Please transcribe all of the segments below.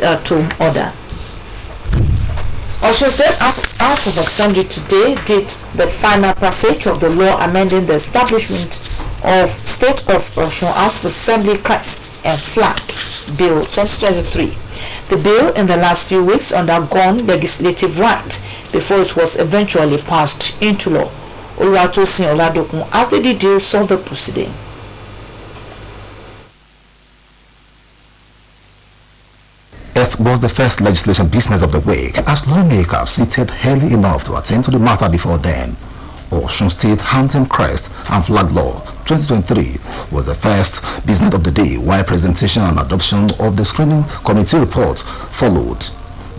order. Osun State House of Assembly today did the final passage of the law amending the establishment of State of Osun House of Assembly Crest and Flag Bill 2023. The bill in the last few weeks undergone legislative right before it was eventually passed into law. Oluwatosin Oladokun as the details of the proceeding. It was the first legislation business of the week as lawmakers seated early enough to attend to the matter before then. Osun State Anthem Crest and Flag Law 2023 was the first business of the day, while presentation and adoption of the screening committee report followed.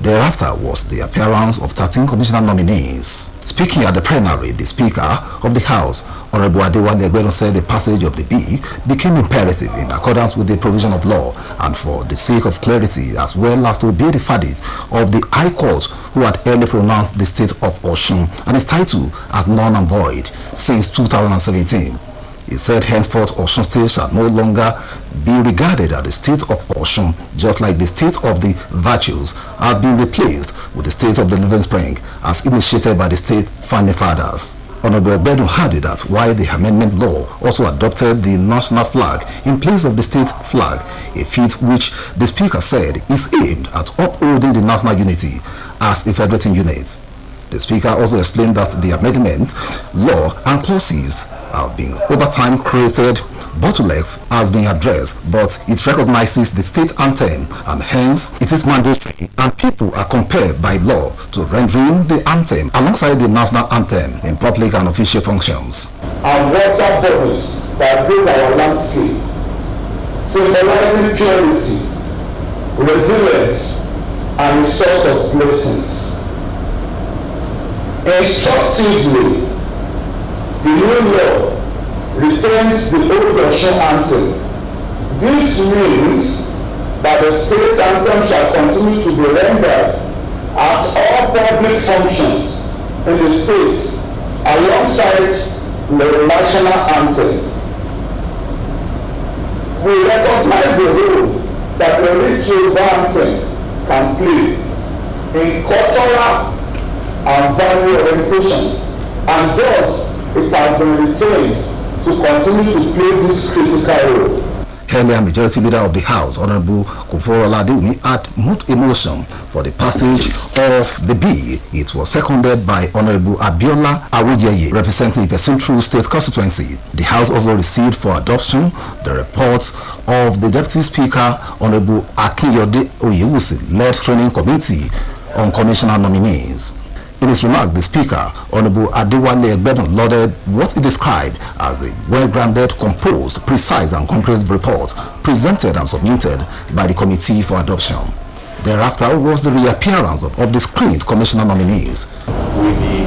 Thereafter was the appearance of 13 commissioner nominees. Speaking at the plenary, the Speaker of the House, Honorable Adewale Egbedo, said the passage of the bill became imperative in accordance with the provision of law and for the sake of clarity, as well as to obey the verdict of the High Court, who had early pronounced the state of Osun and its title as null and void since 2017. He said henceforth Osun State shall no longer be regarded as the state of Osun, just like the state of the virtues have been replaced with the state of the living spring as initiated by the state founding fathers. Honorable Egbedo added that while the amendment law also adopted the national flag in place of the state flag, a feat which the Speaker said is aimed at upholding the national unity as a federating unit. The Speaker also explained that the amendment law and clauses have been over time created. Bottleneck has been addressed, but it recognizes the state anthem and hence it is mandatory, and people are compelled by law to rendering the anthem alongside the national anthem in public and official functions. And water bodies that build our landscape, symbolizing purity, resilience, and a source of blessings. Instructively, the new law retains the old Osun anthem. This means that the state anthem shall continue to be rendered at all public functions in the state alongside the national anthem. We recognize the role that the rich anthem can play in cultural and value orientation, and thus it has been retained to continue to play this critical role. Earlier, Majority Leader of the House, Honorable Koforo Oladiwumi, had moved a motion for the passage of the bill. It was seconded by Honorable Abiola Awujeye, representing the Central State Constituency. The House also received for adoption the report of the Deputy Speaker, Honorable Akinyode Oyewusi, led training committee on commissioner nominees. In his remark, the Speaker, Honorable Adewale Egbedo, lauded what he described as a well-grounded, composed, precise and comprehensive report presented and submitted by the committee for adoption. Thereafter was the reappearance of the screened commissioner nominees. With the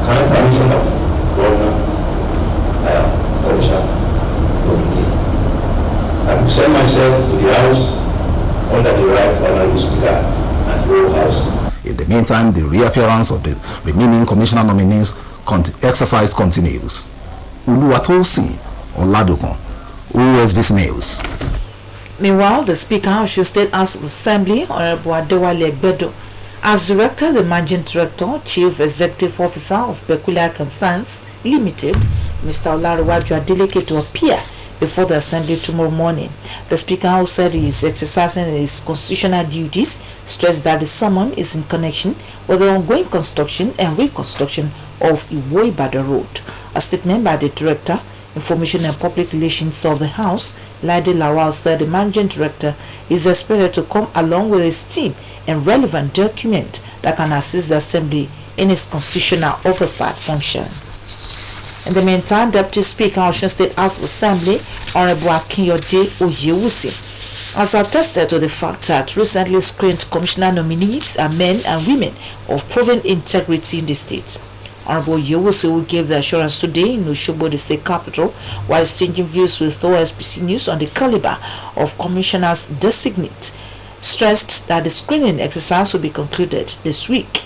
current permission of Governor, I am commissioner nominee. I present myself to the House under the right Honorable Speaker and the whole House. In the meantime, the reappearance of the remaining commissioner nominees exercise continues. Oluwatosin Oladokun, OSBC News. Meanwhile, the Speaker of the State House of Assembly, Honorable Adewale Egbedo, has directed the Managing Director, Chief Executive Officer of Peculiar Concerns Limited, Mr. Olarewaju Adeleke, to appear before the Assembly tomorrow morning. The Speaker also said he is exercising his constitutional duties, stressed that the summon is in connection with the ongoing construction and reconstruction of Iwo-Ibadan Road. A statement by the Director, Information and Public Relations of the House, Ladi Lawal, said the Managing Director is expected to come along with his team and relevant document that can assist the Assembly in its constitutional oversight function. In the meantime, Deputy Speaker of Osun State House of Assembly, Honorable Akinyode Oyewusi, has attested to the fact that recently screened commissioner nominees are men and women of proven integrity in the state. Honorable Oyewusi, who gave the assurance today in Osogbo, the state capital, while exchanging views with OSBC News on the caliber of commissioners designate, stressed that the screening exercise will be concluded this week.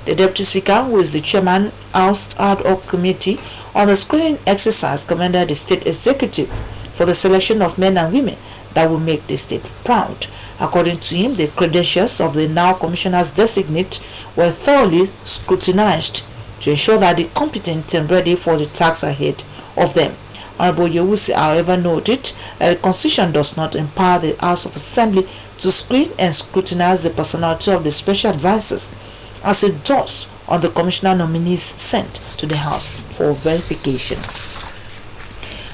The Deputy Speaker, who is the Chairman House Ad Hoc Committee on the screening exercise, commended the State Executive for the selection of men and women that will make the state proud. According to him, the credentials of the now commissioners designate were thoroughly scrutinized to ensure that they are competent and ready for the task ahead of them. Honorable Yewusi, however, noted that the Constitution does not empower the House of Assembly to screen and scrutinize the personality of the special advisors, as it does on the commissioner nominees sent to the House for verification.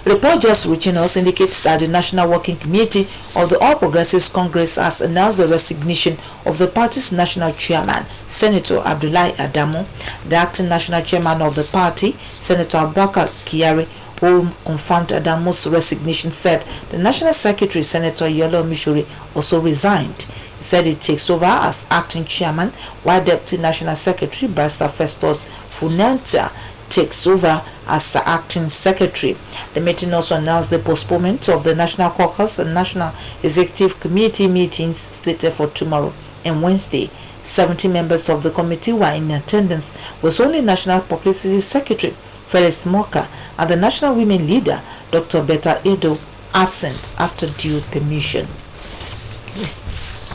Report just reaching us indicates that the National Working Committee of the All Progressives Congress has announced the resignation of the party's national chairman, Senator Abdullahi Adamu. The acting national chairman of the party, Senator Abubakar Kyari, who confirmed Adamu's resignation, said the national secretary, Senator Yolo Mishori, also resigned. He said he takes over as acting chairman, while Deputy National Secretary, Barrister Festus Funenta, takes over as the acting secretary. The meeting also announced the postponement of the National Caucus and National Executive Committee meetings slated for tomorrow and Wednesday. 70 members of the committee were in attendance, with only National Publicity Secretary Felix Moka and the National Women Leader Dr. Betta Edo absent after due permission.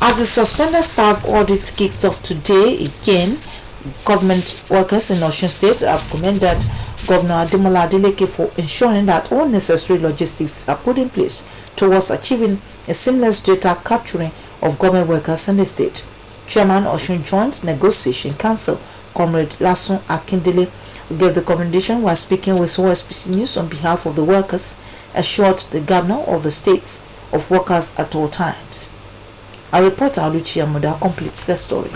As the suspended staff audit kicks off today again, government workers in Osun State have commended Governor Ademola Adeleke for ensuring that all necessary logistics are put in place towards achieving a seamless data capturing of government workers in the state. Chairman Osun Joint Negotiation Council, Comrade Lasun Akindele, who gave the commendation while speaking with OSBC News on behalf of the workers, assured the governor of the states of workers at all times. Our reporter Aluchi Amuda completes the story.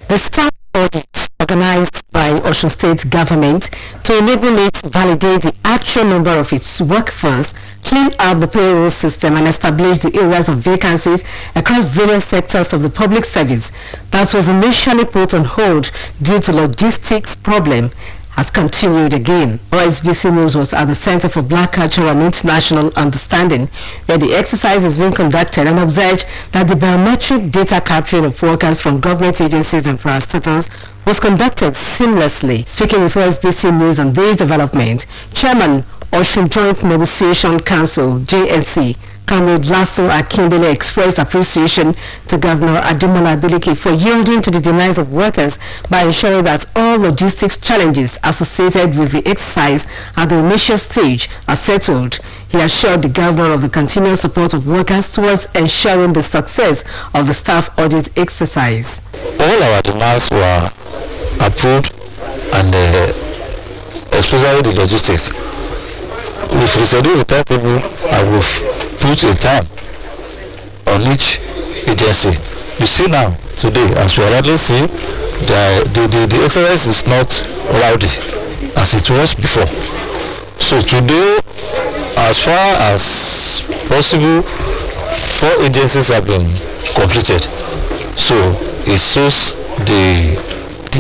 The staff audit organized by Osun State government to enable it to validate the actual number of its workforce, clean up the payroll system and establish the areas of vacancies across various sectors of the public service that was initially put on hold due to logistics problem has continued again. OSBC News was at the Center for Black Culture and International Understanding, where the exercise is being conducted, and observed that the biometric data capturing of workers from government agencies and parastatals was conducted seamlessly. Speaking with OSBC News on this development, Chairman Osun Joint Negotiation Council, JNC, Comrade Lasso Akindele, expressed appreciation to Governor Ademola Adeleke for yielding to the demands of workers by ensuring that all logistics challenges associated with the exercise at the initial stage are settled. He assured the governor of the continuous support of workers towards ensuring the success of the staff audit exercise. All our demands were approved, and especially the logistics. We've rescheduled the timetable and we've put a time on each agency. You see now, today, as we already see, the exercise is not rowdy as it was before. So today, as far as possible, 4 agencies have been completed. So it shows the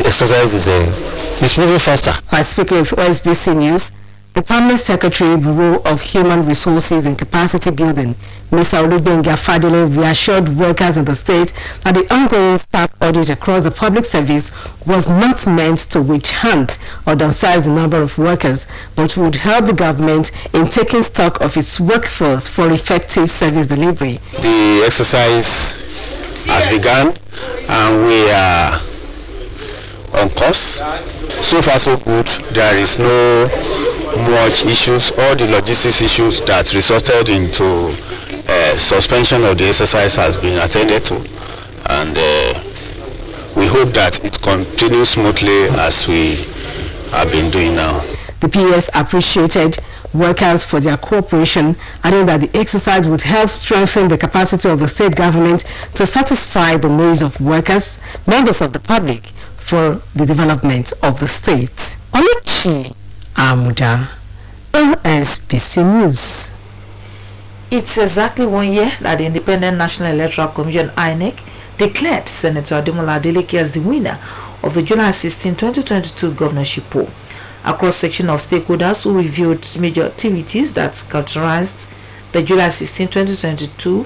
exercise is moving faster. While speaking with OSBC News, the Permanent Secretary, Bureau of Human Resources and Capacity Building, Mr. Olubenga Fadile, reassured workers in the state that the ongoing staff audit across the public service was not meant to witch hunt or downsize the number of workers, but would help the government in taking stock of its workforce for effective service delivery. The exercise has begun and we are on course. So far so good. There is no much issues. All the logistics issues that resulted into suspension of the exercise has been attended to, and we hope that it continues smoothly as we have been doing now. The PS appreciated workers for their cooperation, adding that the exercise would help strengthen the capacity of the state government to satisfy the needs of workers, members of the public, for the development of the state. Oluchi Amuda, OSBC News. It's exactly 1 year that the Independent National Electoral Commission (INEC) declared Senator Ademola Adeleke as the winner of the July 16, 2022 governorship poll. A cross-section of stakeholders who reviewed major activities that characterized the July 16, 2022,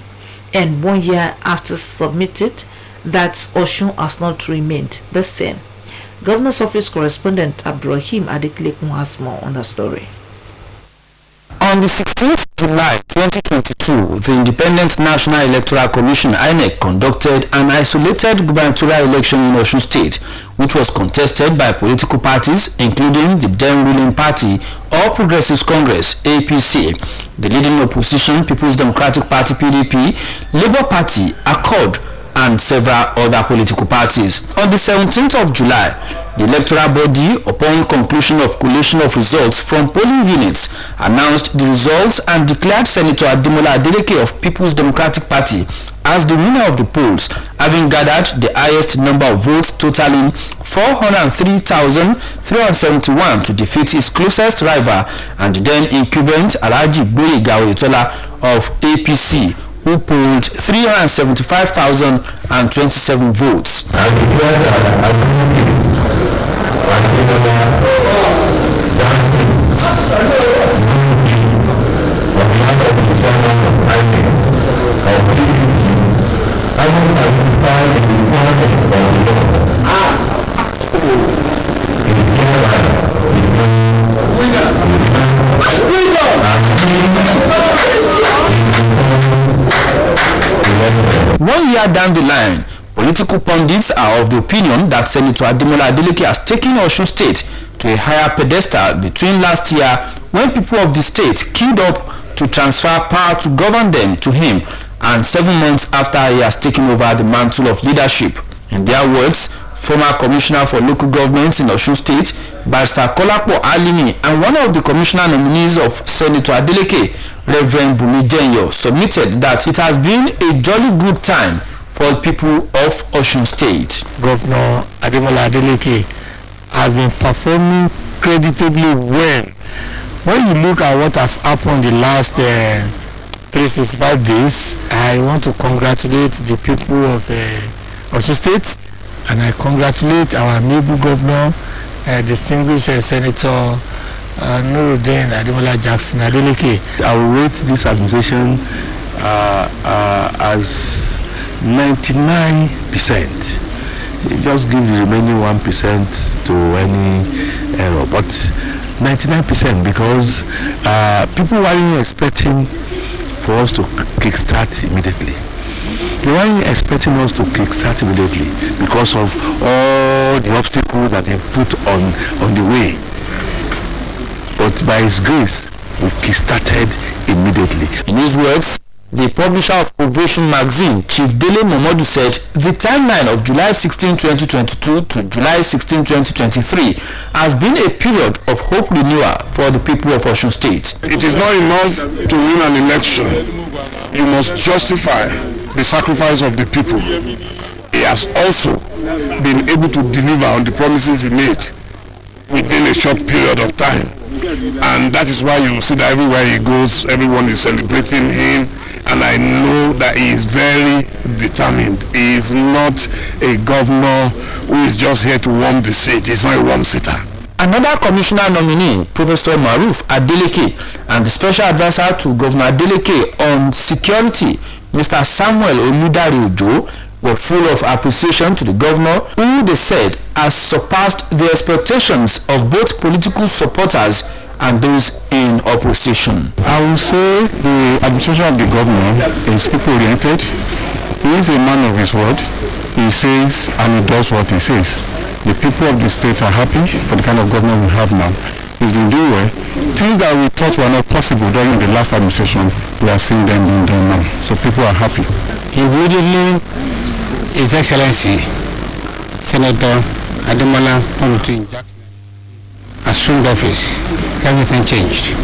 and 1 year after submitted, that Osun has not remained the same. Governor's Office correspondent Abdurrahim Adeklekun has more on the story. On the 16th July 2022, the Independent National Electoral Commission (INEC) conducted an isolated gubernatorial election in Osun State, which was contested by political parties, including the then ruling party, All Progressives Congress (APC), the leading opposition People's Democratic Party (PDP), Labour Party, Accord, and several other political parties. On the 17th of July, the electoral body, upon conclusion of collation of results from polling units, announced the results and declared Senator Ademola Adeleke of People's Democratic Party as the winner of the polls, having gathered the highest number of votes, totaling 403,371, to defeat his closest rival and then incumbent Alhaji Gboyega Oyetola of APC, who polled 375,027 votes. One year down the line, political pundits are of the opinion that Senator Ademola Adeleke has taken Osun State to a higher pedestal between last year, when people of the state queued up to transfer power to govern them to him, and 7 months after he has taken over the mantle of leadership. In their words, former Commissioner for Local Governments in Osun State, Barrister Kolapo Alimi, and one of the commissioner nominees of Senator Adeleke, Reverend Bumi Jenyo, submitted that it has been a jolly good time for people of Osun State. Governor Ademola Adeleke has been performing creditably well. When you look at what has happened the last 365 days, I want to congratulate the people of Osun State, and I congratulate our able governor, distinguished Senator Nuruddin Ademola Jackson Adeleke. I will rate this administration as 99%. Just give the remaining 1% to any error, but 99%, because people weren't expecting for us to kickstart immediately. They weren't expecting us to kickstart immediately because of all the obstacles that they put on the way. But by His grace, we kickstarted immediately. In his words, the publisher of Ovation magazine, Chief Dele Momodu, said the timeline of July 16, 2022 to July 16, 2023 has been a period of hope renewal for the people of Osun State. It is not enough to win an election. You must justify the sacrifice of the people. He has also been able to deliver on the promises he made within a short period of time. And that is why you see that everywhere he goes, everyone is celebrating him. And I know that he is very determined. He is not a governor who is just here to warm the seat. He's not a warm sitter. Another commissioner nominee, Professor Maruf Adeleke, and the special advisor to Governor Adeleke on security, Mr. Samuel Oludari Ojo, were full of appreciation to the governor, who they said has surpassed the expectations of both political supporters and those in opposition. I will say the administration of the governor is people-oriented. He is a man of his word. He says and he does what he says. The people of the state are happy for the kind of governor we have now. He's been doing well. Things that we thought were not possible during the last administration, we are seeing them being done now. So people are happy. Immediately, His Excellency Senator Ademola Jackson assumed office, everything changed.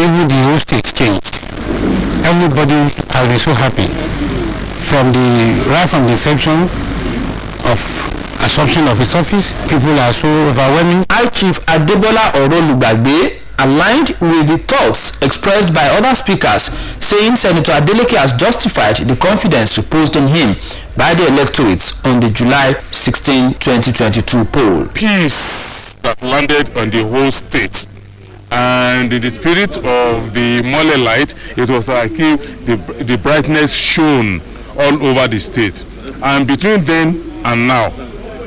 Even the whole state changed. Everybody has been so happy. Right from the inception of assumption of his office, people are so overwhelming. High Chief Adebola Orolubagbe aligned with the thoughts expressed by other speakers, saying Senator Adeleke has justified the confidence reposed in him by the electorates on the July 16, 2022 poll. Peace that landed on the whole state, and in the spirit of the Mole light, it was like if the brightness shone all over the state. And between then and now,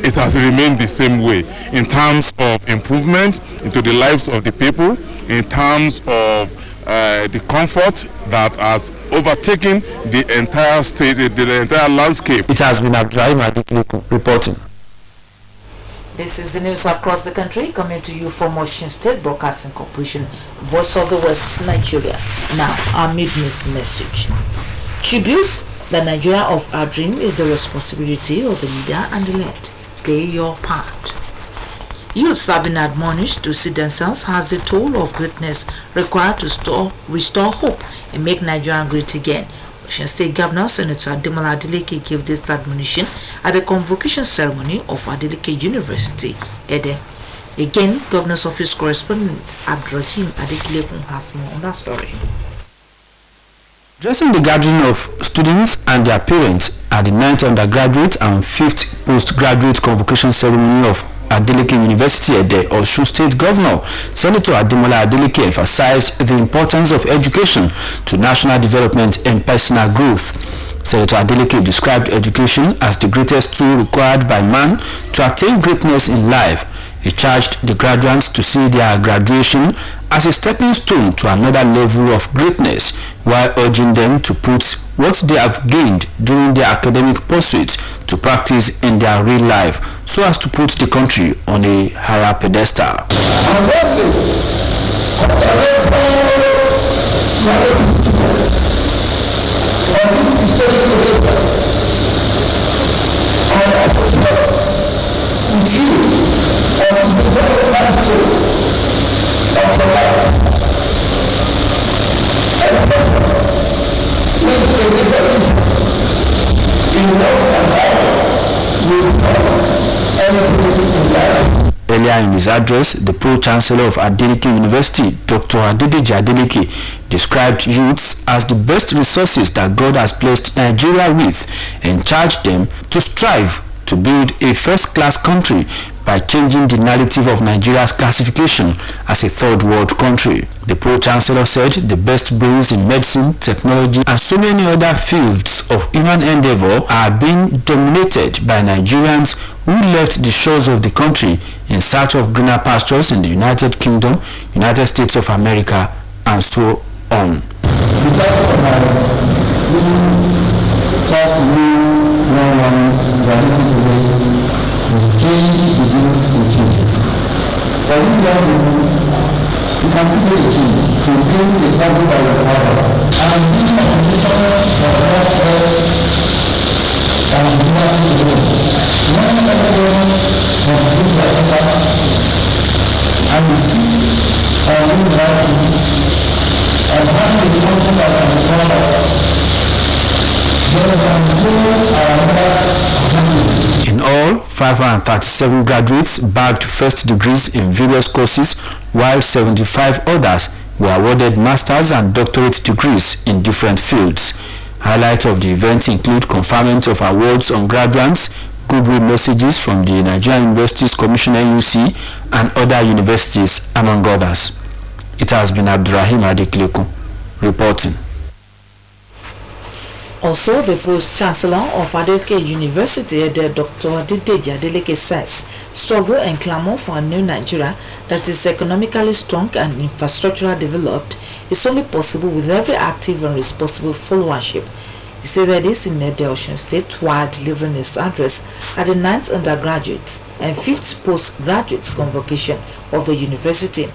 it has remained the same way in terms of improvement into the lives of the people, in terms of the comfort that has overtaken the entire state, the entire landscape. It has been Abdurrahim Adikiliku reporting. This is the news across the country coming to you from Osun State Broadcasting Corporation, Voice of the West, Nigeria. Now, our mid-news message. Tribute: the Nigeria of our dream is the responsibility of the leader and the led. Play your part. Youths have been admonished to see themselves as the tool of greatness required to restore hope and make Nigeria great again. Osun State Governor Senator Ademola Adeleke gave this admonition at the convocation ceremony of Adeleke University, Ede. Again, Governor's Office correspondent Abdurrahim Adekilekun has more on that story. Addressing the gathering of students and their parents at the 9th undergraduate and 5th postgraduate convocation ceremony of Adeleke University at the Osun State Governor, Senator Ademola Adeleke emphasized the importance of education to national development and personal growth. Senator Adeleke described education as the greatest tool required by man to attain greatness in life. He charged the graduates to see their graduation as a stepping stone to another level of greatness, while urging them to put what they have gained during their academic pursuits to practice in their real life, so as to put the country on a higher pedestal. Earlier in his address, the Pro-Chancellor of Adeleke University, Dr. Adedeji Adeleke, described youths as the best resources that God has blessed Nigeria with and charged them to strive to build a first-class country by changing the narrative of Nigeria's classification as a third world country. The Pro-Chancellor said the best brains in medicine, technology, and so many other fields of human endeavor are being dominated by Nigerians who left the shores of the country in search of greener pastures in the United Kingdom, United States of America, and so on. For you young people, you can see the change to build a country by your power and build a condition of much best and university to go. When everyone contributes their effort and insist on doing the right thing and having the country that can be proud of, then we can grow our numbers accordingly. In all, 537 graduates bagged first degrees in various courses, while 75 others were awarded master's and doctorate degrees in different fields. Highlights of the event include conferment of awards on graduates, goodwill messages from the Nigerian Universities Commission NUC, and other universities, among others. It has been Abdurrahim Adekiliku reporting. Also, the Pro-Chancellor of Adeleke University, Dr. Adedeji Adeleke, says struggle and clamor for a new Nigeria that is economically strong and infrastructurally developed is only possible with every active and responsible followership. He said that this in Osun State while delivering his address at the 9th undergraduate and 5th postgraduate convocation of the university.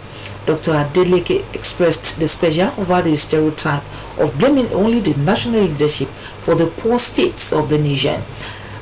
Dr. Adeleke expressed displeasure over the stereotype of blaming only the national leadership for the poor states of the nation,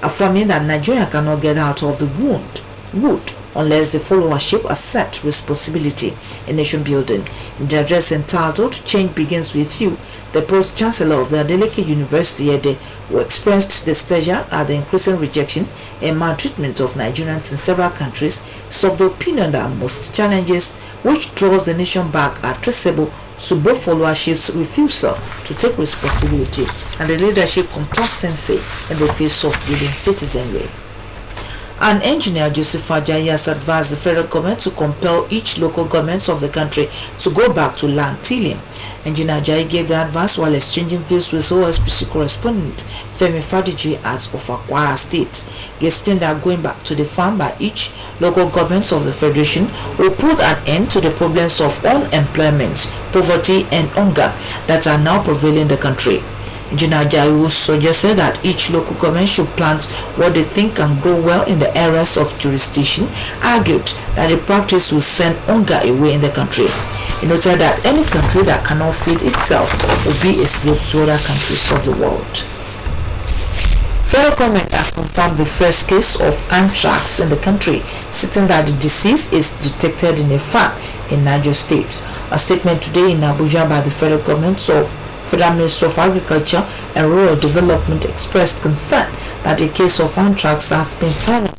affirming that Nigeria cannot get out of the wood unless the followership accept responsibility in nation building. In the address entitled "Change Begins With You," the Pro-Chancellor of the Adeleke University, who expressed displeasure at the increasing rejection and maltreatment of Nigerians in several countries, is of the opinion that most challenges which draws the nation back are traceable to both followership's refusal to take responsibility and the leadership complacency in the face of building citizenry. And engineer Joseph Ajayi has advised the federal government to compel each local governments of the country to go back to land tilling. Engineer Ajayi gave the advice while exchanging views with OSBC correspondent Femi Fadiji at Kwara State. He explained that going back to the farm by each local government of the federation will put an end to the problems of unemployment, poverty and hunger that are now prevailing in the country. Engineer Ajayi suggested that each local government should plant what they think can grow well in the areas of jurisdiction, argued that the practice will send hunger away in the country. He noted that any country that cannot feed itself will be a slave to other countries of the world. Federal government has confirmed the first case of anthrax in the country, stating that the disease is detected in a farm in Niger State. A statement today in Abuja by the federal government of Federal Minister of Agriculture and Rural Development expressed concern that a case of anthrax has been found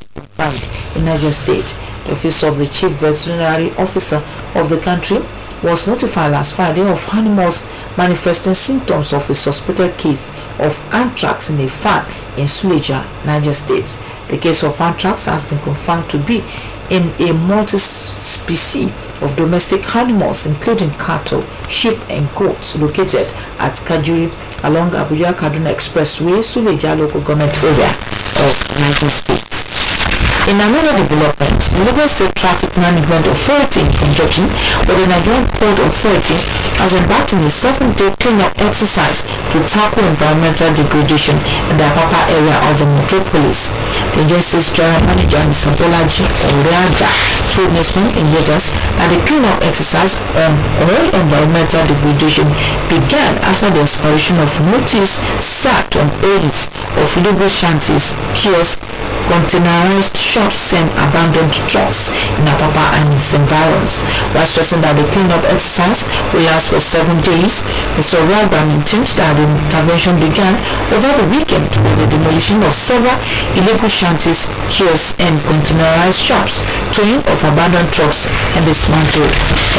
in Niger State. The office of the Chief Veterinary Officer of the country was notified last Friday of animals manifesting symptoms of a suspected case of anthrax in a farm in Suleja, Niger State. The case of anthrax has been confirmed to be in a multi-species of domestic animals, including cattle, sheep and goats, located at Kajuri along Abuja Kaduna Expressway, Suleja local government area of Niger State. In another development, the Lagos State Traffic Management Authority, in conjunction with the Nigerian Port Authority, has embarked on a 7-day cleanup exercise to tackle environmental degradation in the Apapa area of the metropolis. The agency's general manager, Mr. Bolaji Oreaja, told Newsman in Lagos that the cleanup exercise on all environmental degradation began after the expiration of notice served on owners of illegal shanties, kiosks, containerized shops and abandoned trucks in Apapa and its environs. While stressing that the cleanup exercise will last for 7 days, Mr. Oreaja maintained that the intervention began over the weekend with the demolition of several illegal shanties, kiosks and containerized shops, towing of abandoned trucks and dismantling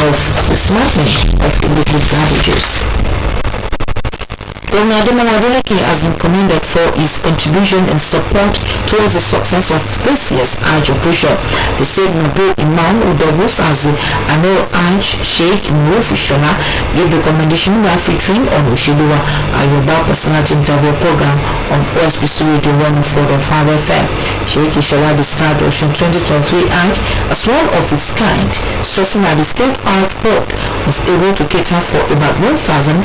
of illegal garbages. Governor Ademola has been commended for his contribution and support towards the success of this year's Hajj operation. The said Nabil Imam, who doubles as the annual Hajj Sheikh Muruf Shona, gave the commendation while featuring on Oshiluwa, a Yoruba personality interview program on OSBC Radio 104.5 FM. Sheikh Ishola described Ocean 2023 Hajj as one of its kind, stressing that the state Hajj board was able to cater for about 1,835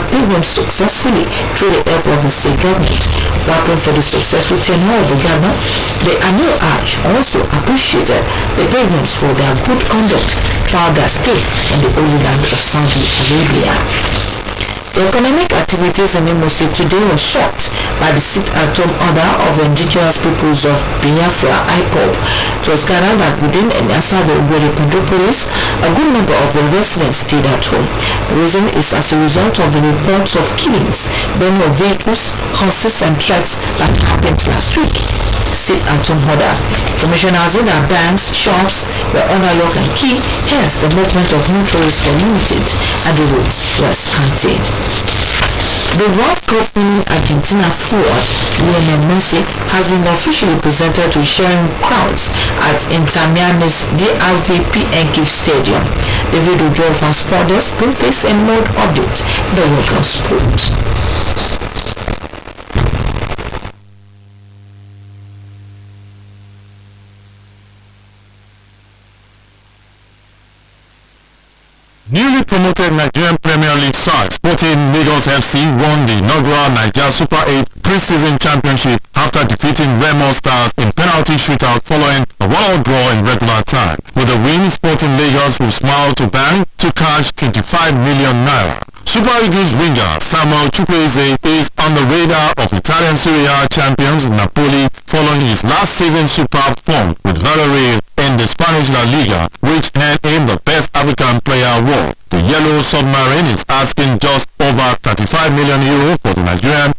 pilgrims successfully through the help of the state government. Working for the successful tenure of the governor, the annual Hajj also appreciated the pilgrims for their good conduct throughout their stay in the Holy Land of Saudi Arabia. The economic activities in Imo State today was shocked by the sit-at-home order of the indigenous peoples of Biafra, IPOB. It was gathered that within and outside the Ogbere Pendopolis, a good number of the residents stayed at home. The reason is as a result of the reports of killings, burning of vehicles, horses and trucks that happened last week. Sit-at-home order. Information has it that banks, shops were under lock and key, hence the movement of motorists were limited and the roads were scanty. The World Cup winning Argentina forward Lionel Messi has been officially presented to sharing crowds at Inter Miami's DRVPN Stadium. The video draw of our sport desk brings this and more updates in the world of sport. Newly promoted Nigerian Premier League side Sporting Lagos FC won the inaugural Nigeria Super 8 pre-season championship after defeating Remo Stars in penalty shootout following a 1-1 draw in regular time. With the win, Sporting Lagos will smile to bank to cash 25 million naira. Super Eagles winger Samuel Chukwueze is on the radar of Italian Serie A champions Napoli following his last season's superb form with Villarreal in the Spanish La Liga, which earned him the Best African Player award. The Yellow Submarine is asking just over 35 million euros for the Nigerian